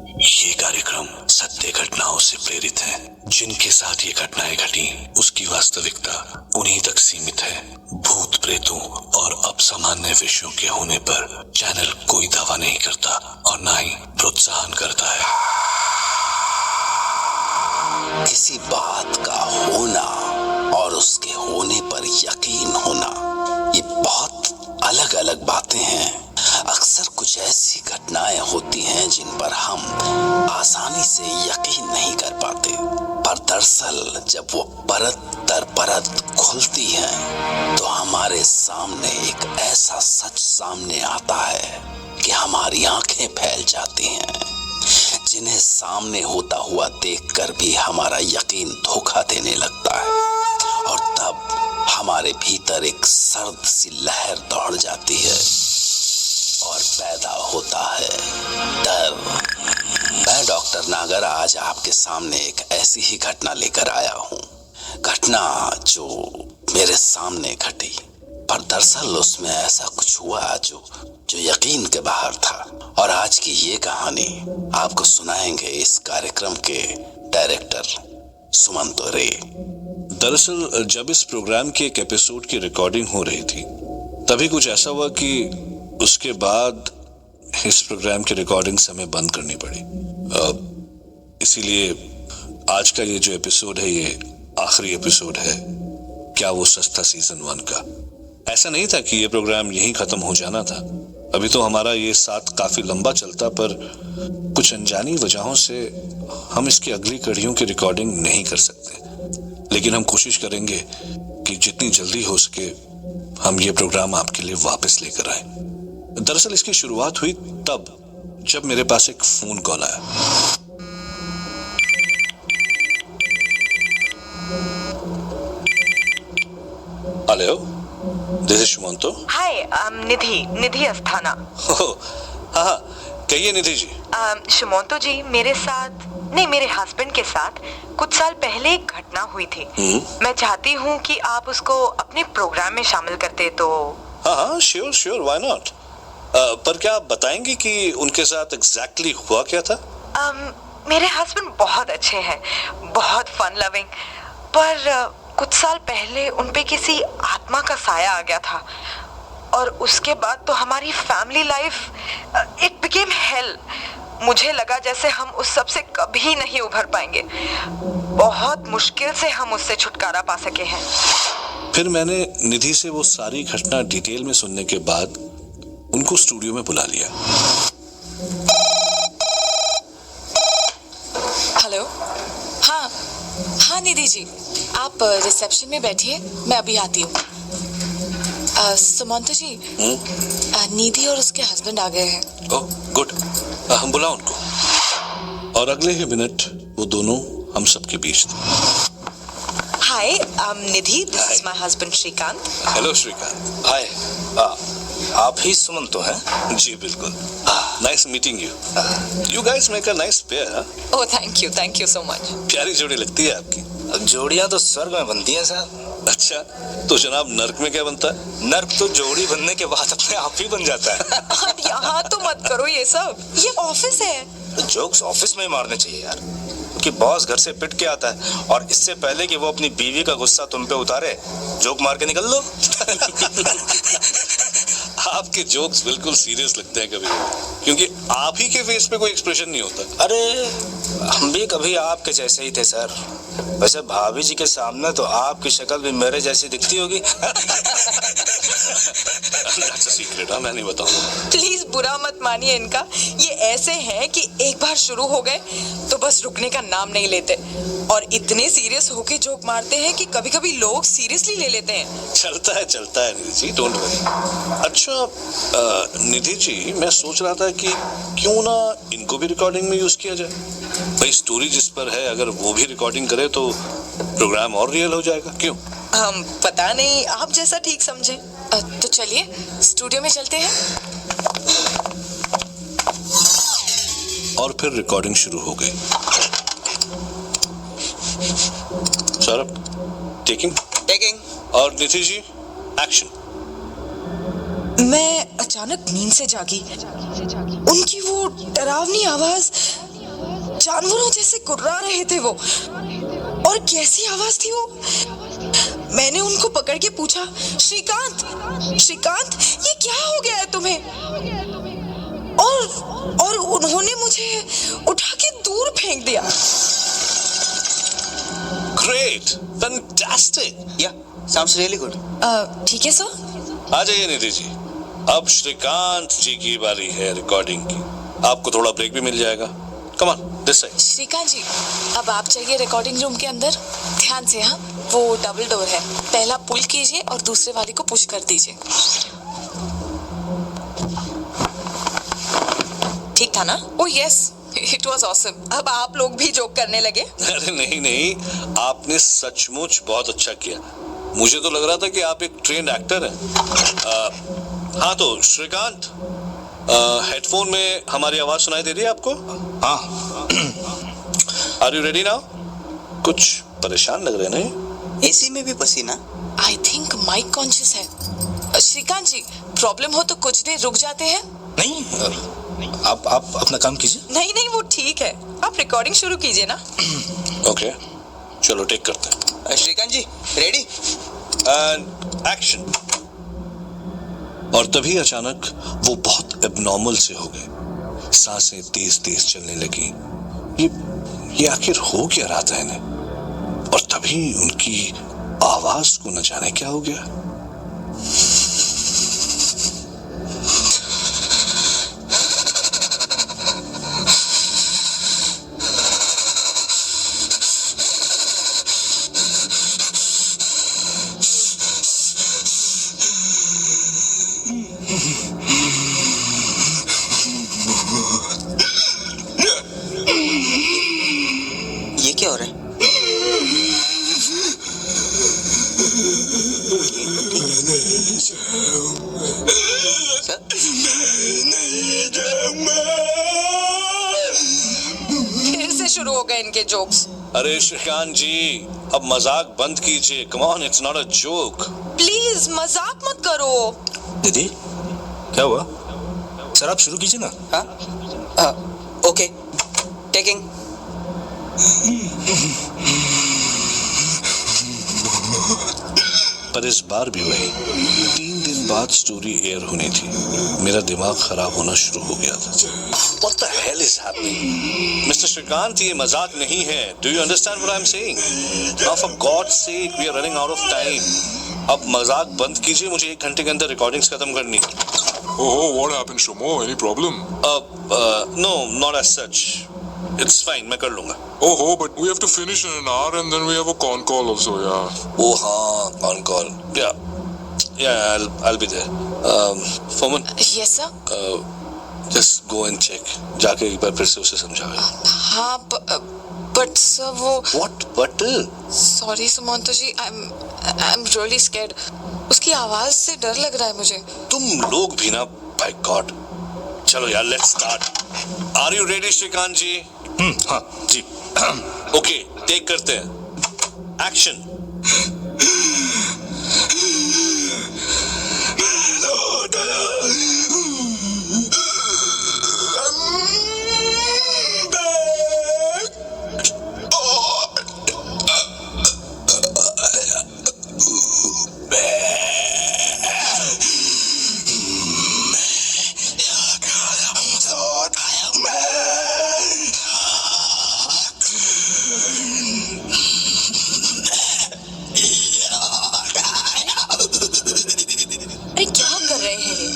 ये कार्यक्रम सत्य घटनाओं से प्रेरित है। जिनके साथ ये घटनाएं घटी उसकी वास्तविकता उन्हीं तक सीमित है। भूत प्रेतों और असामान्य विषयों के होने पर चैनल कोई दावा नहीं करता और न ही प्रोत्साहन करता है। किसी बात का होना और उसके होने पर यकीन होना, ये बहुत अलग अलग बातें हैं। अक्सर कुछ ऐसी घटनाएं होती हैं जिन पर हम आसानी से यकीन नहीं कर पाते, पर दरअसल जब वो परत दर परत खुलती हैं तो हमारे सामने एक ऐसा सच सामने आता है कि हमारी आंखें फैल जाती हैं, जिन्हें सामने होता हुआ देखकर भी हमारा यकीन धोखा देने लगता है और तब हमारे भीतर एक सर्द सी लहर दौड़ जाती है और पैदा होता है डर। मैं डॉक्टर नागर आज आपके सामने एक ऐसी ही घटना लेकर आया हूँ, घटना जो मेरे सामने घटी, पर दरअसल उसमें ऐसा कुछ हुआ जो यकीन के बाहर था। और आज की ये कहानी आपको सुनाएंगे इस कार्यक्रम के डायरेक्टर सुमंत रे। दरअसल जब इस प्रोग्राम के एक एपिसोड की रिकॉर्डिंग हो रही थी तभी कुछ ऐसा हुआ कि उसके बाद इस प्रोग्राम की रिकॉर्डिंग हमें बंद करनी पड़ी। इसीलिए आज का ये जो एपिसोड है ये आखिरी एपिसोड है क्या वो सच था सीजन 1 का। ऐसा नहीं था कि ये प्रोग्राम यहीं खत्म हो जाना था। अभी तो हमारा ये साथ काफी लंबा चलता, पर कुछ अनजानी वजहों से हम इसकी अगली कड़ियों की रिकॉर्डिंग नहीं कर सकते। लेकिन हम कोशिश करेंगे कि जितनी जल्दी हो सके हम ये प्रोग्राम आपके लिए वापस लेकर आए। दरअसल इसकी शुरुआत हुई तब जब मेरे पास एक फोन कॉल आया। Hello, this is Sumanto. Hi, Nidhi Asthana. हाँ, कहिए निधि जी। सुमंतो जी, मेरे हस्बैंड के साथ कुछ साल पहले एक घटना हुई थी। मैं चाहती हूँ कि आप उसको अपने प्रोग्राम में शामिल करते तो। हाँ, श्योर, व्हाई नॉट। पर क्या आप बताएंगे कि उनके साथ एग्जैक्टली हुआ क्या था? मेरे हस्बैंड बहुत अच्छे हैं, बहुत फन लविंग, पर कुछ साल पहले उनपे किसी आत्मा का साया आ गया था और उसके बाद तो हमारी family life it became hello. मुझे लगा जैसे हम उस सब से कभी नहीं उभर पाएंगे। बहुत मुश्किल से हम उससे छुटकारा पा सके हैं। फिर मैंने निधि से वो सारी घटना डिटेल में सुनने के बाद उनको स्टूडियो में बुला लिया। हेलो, हाँ निधि जी, आप रिसेप्शन में बैठिए, मैं अभी आती हूँ। सुमंतो जी, निधि और उसके हस्बैंड आ गए हैं। ओह गुड, हम बुलाओ उनको। और अगले ही मिनट वो दोनों हम सबके बीच थे। Hi, Nidhi, this is my husband Shrikant. Hello Shrikant. Hi, आप ही सुमंतो हैं? जी बिल्कुल। Nice meeting you. You guys make a nice pair. Oh thank you so much. प्यारी जोड़ी लगती है आपकी। जोड़ियां तो स्वर्ग में बनती हैं साहब। अच्छा, तो जनाब नर्क में क्या बनता है? नर्क तो जोड़ी बनने के बाद अपने आप ही बन जाता है। आप यहाँ तो मत करो ये सब, ये ऑफिस है। जोक्स ऑफिस में ही मारने चाहिए यार, क्योंकि बॉस घर से पिट के आता है और इससे पहले कि वो अपनी बीवी का गुस्सा तुम पे उतारे, जोक मार के निकल लो। आपके जोक्स बिल्कुल सीरियस लगते हैं कभी, क्योंकि आप ही के फेस पे कोई एक्सप्रेशन नहीं होता। अरे हम भी कभी आपके जैसे ही थे सर। वैसे भाभी जी के सामने तो आपकी शक्ल भी मेरे जैसी दिखती होगी। That's a secret, मैं नहीं बताऊंगा। प्लीज बुरा मत मानिए इनका, ये ऐसे हैं कि एक बार शुरू हो गए तो बस रुकने का नाम नहीं लेते और इतने सीरियस होके जोक मारते हैं कि कभी कभी लोग सीरियसली ले लेते हैं। चलता है निधि जी, डोंट वरी। अच्छा निधि जी, मैं सोच रहा था कि क्यों ना इनको भी रिकॉर्डिंग में यूज किया जाए। भाई स्टोरी जिस पर है अगर वो भी रिकॉर्डिंग करे तो प्रोग्राम और रियल हो जाएगा। क्यों? पता नहीं, आप जैसा ठीक समझे। तो चलिए स्टूडियो में चलते हैं। और फिर रिकॉर्डिंग शुरू हो गई। सौरभ, टेकिंग। और निधि जी, एक्शन। मैं अचानक नींद से जागी। उनकी वो डरावनी आवाज जानवरों जैसे कुर्रा रहे थे वो। और कैसी आवाज थी वो। मैंने उनको पकड़ के पूछा, श्रीकांत, श्रीकांत, ये क्या हो गया है तुम्हें? और उन्होंने मुझे उठा के दूर फेंक दिया। Great, fantastic. या साउंड्स रियली गुड। ठीक है सर। आ जाइए निधि जी, अब श्रीकांत जी की बारी है रिकॉर्डिंग की। आपको थोड़ा ब्रेक भी मिल जाएगा। Come on, this side. Shrikant ji, अब आप जाइए रिकॉर्डिंग रूम के अंदर। ध्यान से, हाँ, वो डबल डोर है। पहला पुल कीजिए और दूसरे वाले को पुश कर दीजिए। ठीक था ना? Oh yes, it was awesome. अब आप लोग भी जोक करने लगे। अरे नहीं नहीं, आपने सचमुच बहुत अच्छा किया। मुझे तो लग रहा था कि आप एक ट्रेन्ड एक्टर हैं। हाँ तो श्रीकांत, हेडफोन में हमारी आवाज सुनाई दे रही है आपको? हाँ। Are you ready now? कुछ परेशान लग रहे हैं। एसी में भी पसीना। आई थिंक माइक कॉन्शियस है। श्रीकांत जी, प्रॉब्लम हो तो कुछ देर रुक जाते हैं। नहीं, आप अपना काम कीजिए। नहीं नहीं, वो ठीक है, आप रिकॉर्डिंग शुरू कीजिए ना। ओके, चलो टेक करते हैं। श्रीकांत जी, रेडी? And action. और तभी अचानक वो बहुत एबनॉर्मल से हो गए। सांसें तेज तेज चलने लगी। ये आखिर हो क्या रहा था इन्हें? और तभी उनकी आवाज को न जाने क्या हो गया। ये क्या हो रहा है? फिर से शुरू हो गए इनके जोक्स। अरे श्रीकांत जी, अब मजाक बंद कीजिए। Come on, it's not a joke. Please मजाक मत करो। दीदी, क्या हुआ? सर आप शुरू कीजिए ना। हाँ, ओके, टेकिंग। पर इस बार भी वही 3 दिन बाद स्टोरी एयर होनी थी। मेरा दिमाग खराब होना शुरू हो गया था। What the hell is happening? Mr. Shrikant, ये मजाक नहीं है। Do you understand what I'm saying? Now for God's sake, we are running out of time. अब मजाक बंद कीजिए, मुझे 1 घंटे के अंदर रिकॉर्डिंग्स खत्म करनी है। Oh, what happened, Shomo? Any problem? No, not as such. It's fine, मैं कर लूँगा। Oh, but we have to finish in an hour and then we have a con call also, yeah. Oh हाँ, on call. Yeah, I'll be there. Foreman, yes sir. just go and check. जाके एक बार फिर से उसे समझाओ। हाँ, but sir वो। What? But? Sorry Sumanto ji, I am really scared. उसकी आवाज से डर लग रहा है मुझे। तुम लोग भी ना, by God. चलो यार, let's start. Are you ready, Shrikant जी? हाँ जी। ओके, टेक करते हैं। एक्शन। अरे क्या कर रहे हैं ये?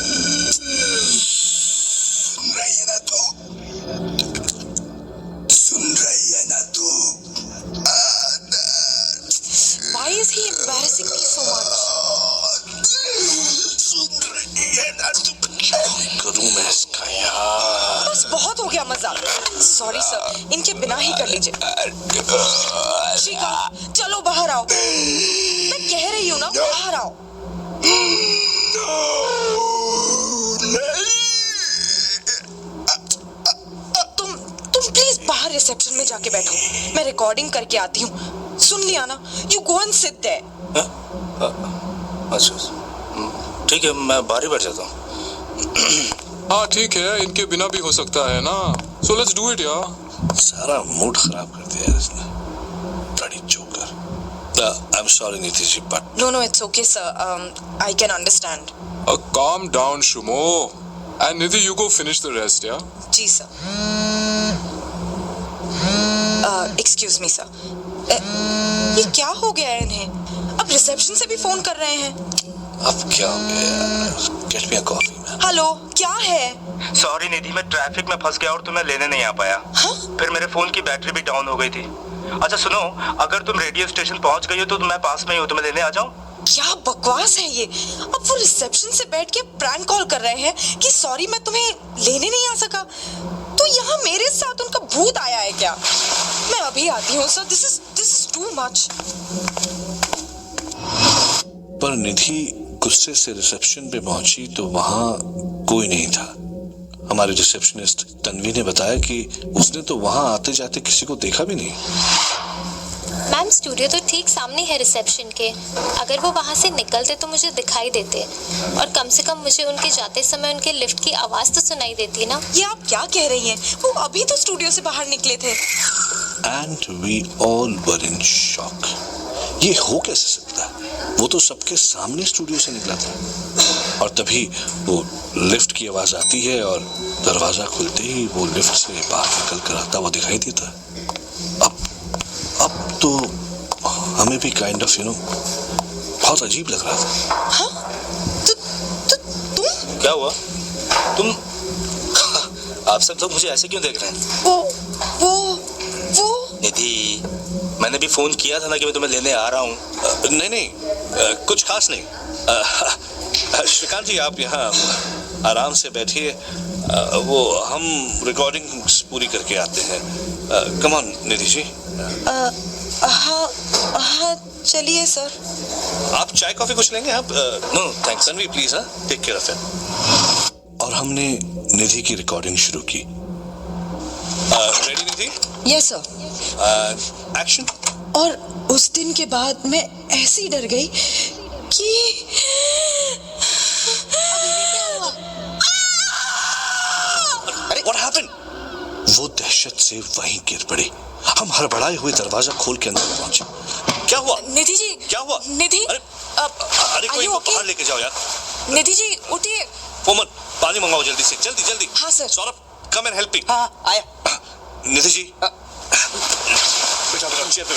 Why is he embarrassing me so much? करूँ मैं इसका यार? बस बहुत हो गया मजाक। सॉरी सर, इनके बिना ही कर लीजिए। श्रीकांत, चलो बाहर आओ। मैं कह रही हूँ ना, बाहर आओ। तुम प्लीज बाहर रिसेप्शन में जाके बैठो। मैं रिकॉर्डिंग करके आती हूँ। सुन लिया ना? You go and sit there. अच्छा, ठीक है, मैं बाहर ही बैठ जाता हूँ। हाँ ठीक है, इनके बिना भी हो सकता है ना। So let's do it, यार। सारा मूड खराब कर दिया यार इसने, बड़ी जोकर। I'm sorry Nidhi ji, but No, it's okay, sir. I can understand. Calm down, Shumo. And Nidhi, you go finish the rest, yeah? जी सर। एक्सक्यूज मी सर, ये क्या हो गया है इन्हें? अब रिसेप्शन से भी फोन कर रहे हैं। अब क्या हो गया यार? Get me a coffee, man. Hello, क्या है? सॉरी निधि, मैं ट्रैफिक में फंस गया और तुम्हें लेने नहीं आ पाया। हाँ? फिर मेरे फोन की बैटरी भी डाउन हो गई थी। अच्छा सुनो, अगर तुम रेडियो स्टेशन पहुंच गई हो तो मैं पास में ही हूँ, तुम्हें लेने आ जाऊं? क्या बकवास है ये? अब वो रिसेप्शन से बैठ के प्रैंक कॉल कर रहे हैं कि सॉरी मैं तुम्हें लेने नहीं आ सका। तो यहाँ मेरे साथ उनका भूत आया है क्या? मैं अभी आती हूँ sir, this is too much. पर निधि गुस्से से रिसेप्शन पे पहुंची तो वहां कोई नहीं था। हमारी रिसेप्शनिस्ट तन्वी ने बताया कि उसने तो वहां आते जाते किसी को देखा भी नहीं। मैम, स्टूडियो तो ठीक सामने है रिसेप्शन के। अगर वो वहाँ से निकलते तो मुझे दिखाई देते, और कम से कम मुझे उनके जाते समय उनके लिफ्ट की आवाज तो सुनाई देती ना। ये आप क्या कह रही हैं? वो अभी तो स्टूडियो से बाहर निकले थे। And we all were in shock. ये हो कैसे सकता? वो तो सबके सामने स्टूडियो से निकला था। और तभी वो लिफ्ट की आवाज आती है और दरवाजा खुलते ही वो लिफ्ट से बाहर निकल कर आता हुआ दिखाई देता है। अब तो हमें भी काइंड ऑफ बहुत अजीब लग रहा था। हाँ? तुम? क्या हुआ? तुम आप सब लोग मुझे ऐसे क्यों देख रहे हैं? वो निधि, मैंने भी फोन किया था ना कि मैं तुम्हें लेने आ रहा हूँ। नहीं, कुछ खास नहीं। श्रीकांत जी, आप यहाँ आराम से बैठिए। वो हम रिकॉर्डिंग पूरी करके आते हैं। Come on Nidhi ji. हाँ चलिए सर। आप चाय कॉफी कुछ लेंगे आप? No thanks. तन्वी प्लीज, हाँ, टेक केयर ऑफ इट। और हमने निधि की रिकॉर्डिंग शुरू की। Ready Nidhi? Yes sir. Action. और उस दिन के बाद मैं ऐसी डर गई कि What happened? वो दहशत से वहीं गिर पड़ी। हम हड़बड़ाए हुए दरवाजा खोल के अंदर पहुंचे। क्या हुआ? निधि जी। क्या हुआ? निधि, अरे कोई इनको बाहर लेके जाओ यार। निधि जी उठिए। मोमन, पानी मंगाओ जल्दी से, जल्दी। हाँ sir. Saurabh, come and help me. हाँ आया। निधि जी, बेटा चेयर पे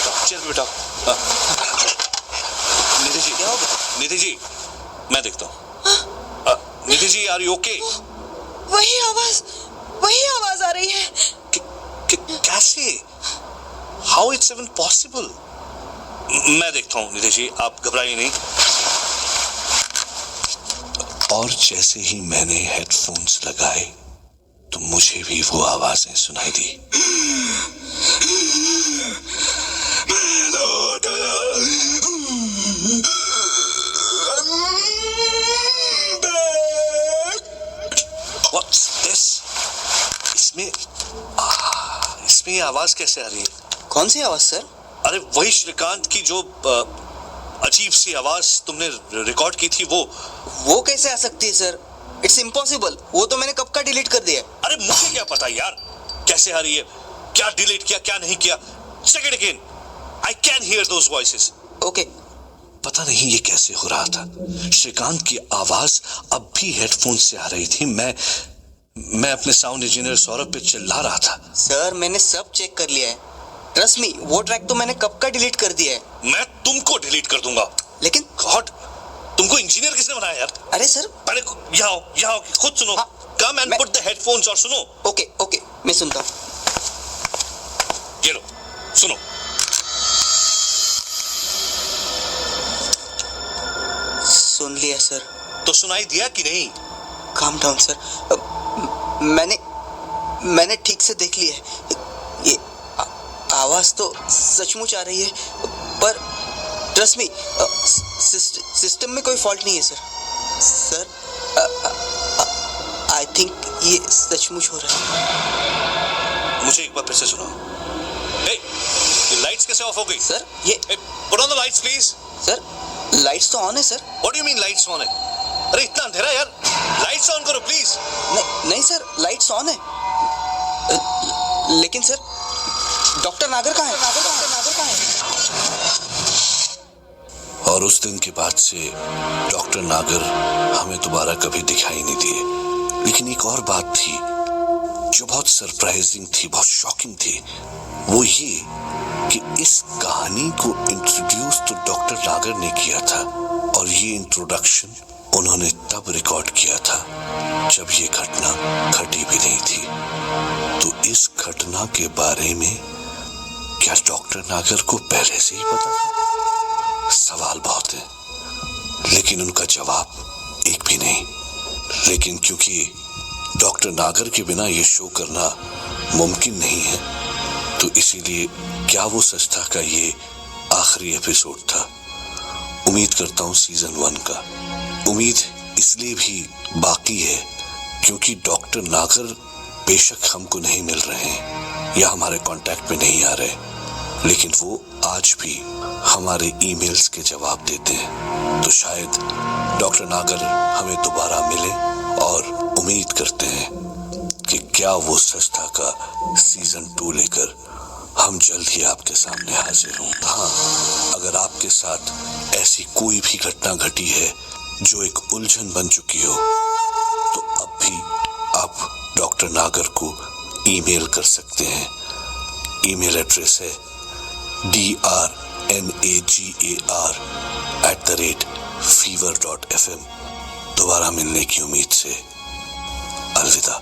बैठाओ। निधि जी, क्या होगा? निधि जी, मैं देखता हूँ। Nidhi ji, are you okay? वही आवाज आ रही है। कैसे? How it's even possible? मैं देखता हूँ निधि जी, आप घबराइए नहीं। और जैसे ही मैंने हेडफोन्स लगाए तो मुझे भी वो आवाजें सुनाई दी। What's this? इसमें ये आवाज कैसे आ रही है? कौन सी आवाज सर? अरे वही श्रीकांत की जो अजीब सी आवाज तुमने रिकॉर्ड की थी वो कैसे आ सकती है सर? It's impossible. वो तो मैंने कब का डिलीट कर दिया। अरे मुझे क्या पता यार कैसे आ रही है, क्या डिलीट किया क्या नहीं किया। Second again, I can hear those voices. Okay. पता नहीं ये कैसे हो रहा था। श्रीकांत की आवाज अब भी हेडफोन से आ रही थी। मैं अपने साउंड इंजीनियर सौरभ पे चिल्ला रहा था। सर मैंने सब चेक कर लिया है। ट्रस्ट मी, वो ट्रैक तो मैंने कब का डिलीट कर दिया है। मैं तुमको डिलीट कर दूंगा। लेकिन गॉड, तुमको इंजीनियर किसने बनाया यार? अरे सर पहले यहाँ आओ, खुद सुनो। Come and put the headphones और सुनो। ओके मैं सुनता हूँ। ये लो, सुनो। सुन लिया सर। तो सुनाई दिया कि नहीं? Calm down sir. मैंने ठीक से देख लिया है। ये आवाज तो सचमुच आ रही है, पर ट्रस्ट मी, सिस्टम में कोई फॉल्ट नहीं है सर। आई थिंक ये सचमुच हो रहा है। मुझे एक बार फिर से सुनाओ। ये लाइट्स कैसे ऑफ हो गई? सर ये put on the lights please. Sir lights तो ऑन है sir. What do you mean lights on है? अरे इतना अंधेरा यार, लाइट्स ऑन करो प्लीज। नहीं सर, लाइट्स ऑन है। लेकिन सर डॉक्टर नागर कहाँ है? और उस दिन के बाद से डॉक्टर नागर हमें दोबारा कभी दिखाई नहीं दिए। लेकिन एक और बात थी जो बहुत सरप्राइजिंग थी, बहुत शॉकिंग थी। वो ये कि इस कहानी को इंट्रोड्यूस तो डॉक्टर नागर ने किया था, और ये इंट्रोडक्शन उन्होंने तब रिकॉर्ड किया था जब ये घटना घटी भी नहीं थी। तो इस घटना के बारे में क्या डॉक्टर नागर को पहले से ही पता था? सवाल बहुत है, लेकिन उनका जवाब एक भी नहीं। लेकिन क्योंकि डॉक्टर नागर के बिना ये शो करना मुमकिन नहीं है, तो इसीलिए क्या वो सच था का ये आखिरी एपिसोड था। उम्मीद करता हूँ सीजन 1 का। उम्मीद इसलिए भी बाकी है क्योंकि डॉक्टर नागर बेशक हमको नहीं मिल रहे हैं या हमारे कांटेक्ट में नहीं आ रहे, लेकिन वो आज भी हमारे ईमेल्स के जवाब देते हैं। तो शायद डॉक्टर नागर हमें दोबारा मिले, और उम्मीद करते हैं कि क्या वो सच था का सीजन 2 लेकर हम जल्द ही आपके सामने हाजिर हों। हाँ, अगर आपके साथ ऐसी कोई भी घटना घटी है जो एक उलझन बन चुकी हो, तो अब भी आप डॉक्टर नागर को ईमेल कर सकते हैं। ईमेल एड्रेस है drnagar@fever.fm। दोबारा मिलने की उम्मीद से अलविदा।